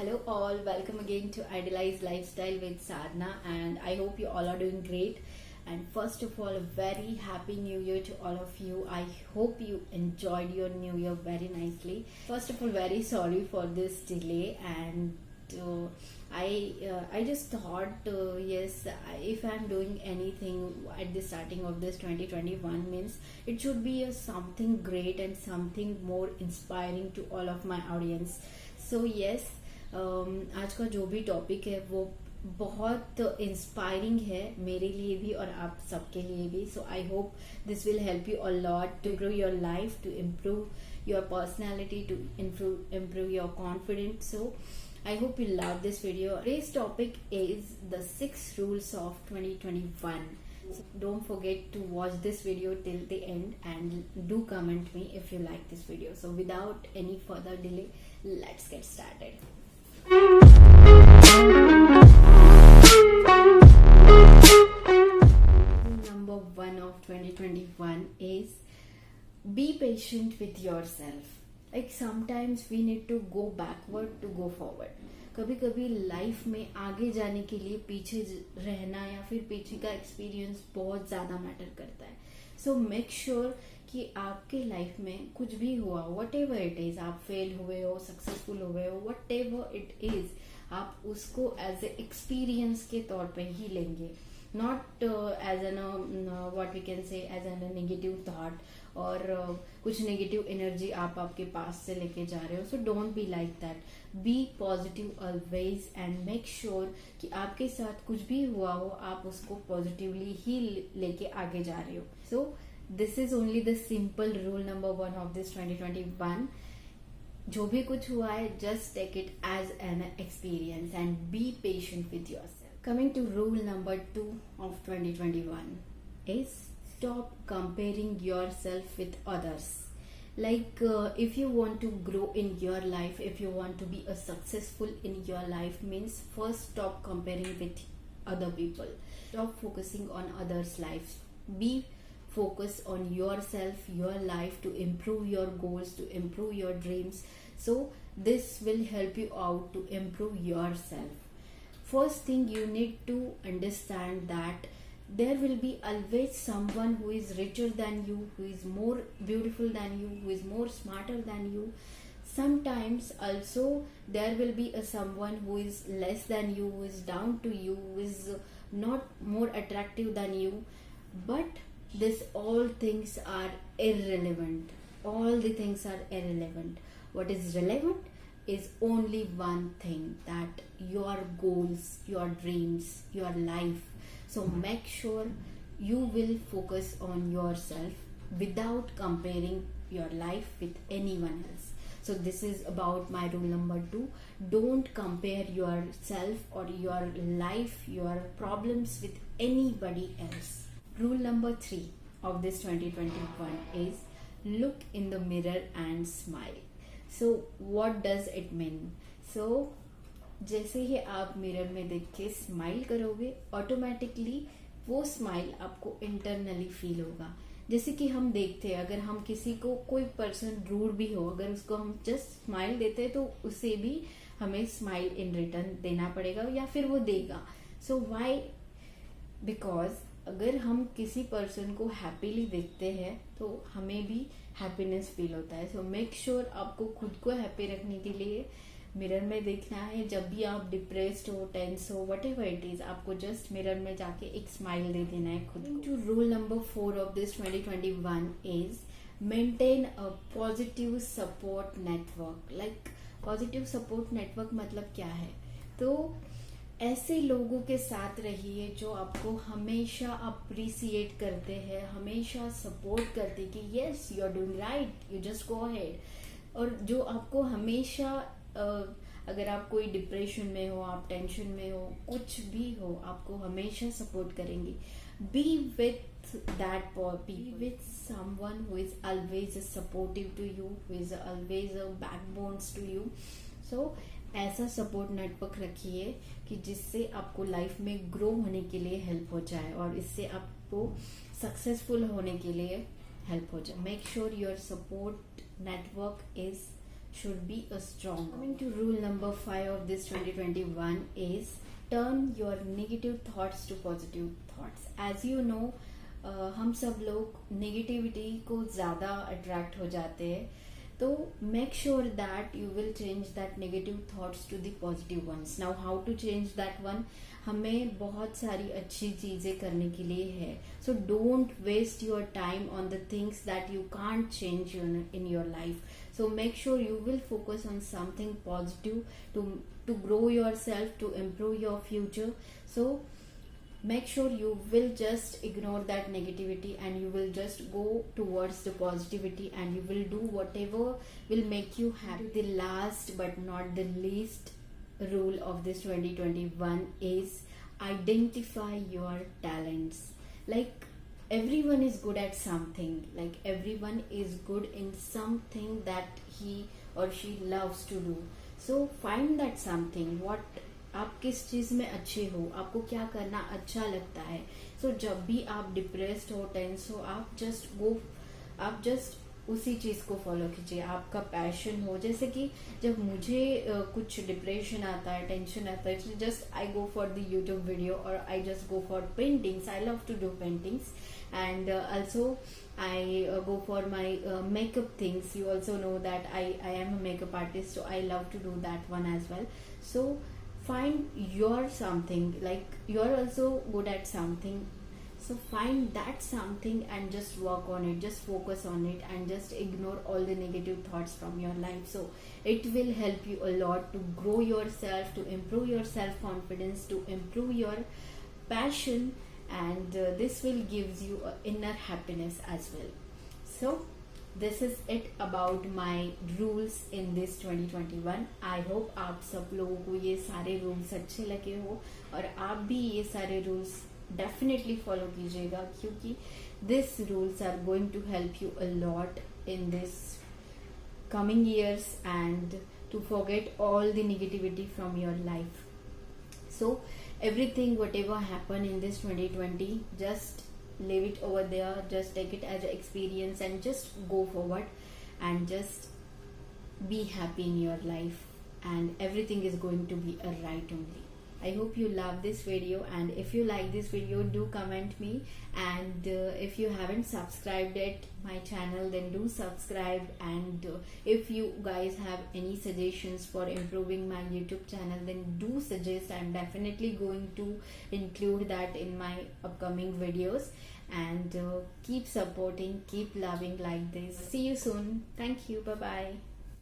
Hello all, welcome again to Idealized Lifestyle with Sadhna, and I hope you all are doing great. And first of all, a very happy new year to all of you. I hope you enjoyed your new year very nicely. First of all, very sorry for this delay, and uh, I just thought yes, if I'm doing anything at the starting of this 2021 means it should be something great and something more inspiring to all of my audience. So yes, आज का जो भी topic है वो बहुत inspiring है मेरे लिए भी और आप सबके लिए भी. So I hope this will help you a lot to improve your life, to improve your personality, to improve your confidence. So I hope you love this video. Today's topic is the 6 rules of 2021. So don't forget to watch this video till the end and do comment me if you like this video. So without any further delay, let's get started. Number 1 of 2021 is be patient with yourself. Like sometimes we need to go backward to go forward. कभी कभी life में आगे जाने के लिए पीछे रहना या फिर पीछे का एक्सपीरियंस बहुत ज़्यादा मैटर करता है. सो मेक श्योर कि आपके लाइफ में कुछ भी हुआ, वट एवर इट इज, आप फेल हुए हो, सक्सेसफुल हुए हो, वट एवर इट इज, आप उसको एज ए एक्सपीरियंस के तौर पे ही लेंगे, not as an what we can say as an negative thought और कुछ नेगेटिव एनर्जी आप आपके पास से लेके जा रहे हो. So don't be like that. Be positive always and make sure कि आपके साथ कुछ भी हुआ हो आप उसको पॉजिटिवली ही लेके आगे जा रहे हो. So this is only the simple rule number 1 of this 2021. जो भी कुछ हुआ है, just take it as an experience and be patient with yourself. Coming to rule number 2 of 2021 is stop comparing yourself with others. Like if you want to grow in your life, if you want to be a successful in your life, means first stop comparing with other people. Stop focusing on others' lives. Be focused on yourself, your life, to improve your goals, to improve your dreams. So this will help you out to improve yourself. First thing, you need to understand that there will be always someone who is richer than you, who is more beautiful than you, who is more smarter than you. Sometimes also there will be someone who is less than you, who is down to you, who is not more attractive than you. But this all things are irrelevant. All the things are irrelevant. What is relevant is only one thing, that your goals, your dreams, your life. So make sure you will focus on yourself without comparing your life with anyone else. So this is about my rule number 2. Don't compare yourself or your life, your problems with anybody else. Rule number 3 of this 2021 is look in the mirror and smile. So what does it mean? So जैसे ही आप mirror में देख के smile करोगे, automatically वो smile आपको internally feel होगा. जैसे कि हम देखते हैं, अगर हम किसी को, कोई पर्सन रूड भी हो, अगर उसको हम जस्ट स्माइल देते हैं तो उसे भी हमें स्माइल इन रिटर्न देना पड़ेगा या फिर वो देगा. So why? बिकॉज अगर हम किसी पर्सन को हैप्पीली देखते हैं तो हमें भी हैप्पीनेस फील होता है. सो मेक श्योर आपको खुद को हैप्पी रखने के लिए मिरर में देखना है. जब भी आप डिप्रेस्ड हो, टेंस हो, वट एवर इट इज, आपको जस्ट मिरर में जाके एक स्माइल दे देना है खुद को. Rule number 4 of this 2021 is maintain a positive support network. Like positive support network मतलब क्या है? तो ऐसे लोगों के साथ रहिए जो आपको हमेशा अप्रिसिएट करते हैं, हमेशा सपोर्ट करते कि yes you are doing right, you just go ahead. और जो आपको हमेशा अगर आप कोई डिप्रेशन में हो, आप टेंशन में हो, कुछ भी हो, आपको हमेशा सपोर्ट करेंगे. Be with that be with someone who is always supportive to you, who is always a backbones to you. So ऐसा सपोर्ट नेटवर्क रखिए कि जिससे आपको लाइफ में ग्रो होने के लिए हेल्प हो जाए और इससे आपको सक्सेसफुल होने के लिए हेल्प हो जाए. Make sure your support network is should be a strong. Coming to rule number 5 of this 2021 is turn your negative thoughts to positive thoughts. As you know, हम सब लोग नेगेटिविटी को ज़्यादा अट्रैक्ट हो जाते हैं, तो make sure that you will change that negative thoughts to the positive ones. Now how to change that one? हमें बहुत सारी अच्छी चीजें करने के लिए है. So don't waste your time on the things that you can't change in your life. So make sure you will focus on something positive to grow yourself, to improve your future. So make sure you will just ignore that negativity and you will just go towards the positivity, and you will do whatever will make you happy. The last but not the least rule of this 2021 is identify your talents. Like, everyone is good at something. Like, everyone is good in something that he or she loves to do. So find that something. What आप किस चीज में अच्छे हो, आपको क्या करना अच्छा लगता है. So जब भी आप डिप्रेस्ड हो, टेंस हो, आप जस्ट उसी चीज को फॉलो कीजिए. आपका पैशन हो, जैसे कि जब मुझे कुछ डिप्रेशन आता है, टेंशन आता है, just I go for the YouTube video और I just go for paintings. I love to do paintings, and also I go for my makeup things. You also know that I am a makeup artist, so I love to do that one as well. So find your something. Like, you're also good at something, so find that something and just work on it, just focus on it, and just ignore all the negative thoughts from your life. So it will help you a lot to grow yourself, to improve your self confidence, to improve your passion, and this will gives you inner happiness as well. So this is it about my rules in this 2021. I hope आप सब लोगों को ये सारे rules अच्छे लगे हो और आप भी ये सारे रूल्स डेफिनेटली फॉलो कीजिएगा, क्योंकि this rules are going to help you a lot in this coming years and to forget all the negativity from your life. So everything whatever happened in this 2020, just leave it over there, just take it as an experience and just go forward and just be happy in your life, and everything is going to be alright only. I hope you love this video, and if you like this video, do comment me, and if you haven't subscribed it my channel, then do subscribe, and if you guys have any suggestions for improving my YouTube channel, then do suggest. I'm definitely going to include that in my upcoming videos, and keep supporting, keep loving like this. See you soon. Thank you. Bye bye.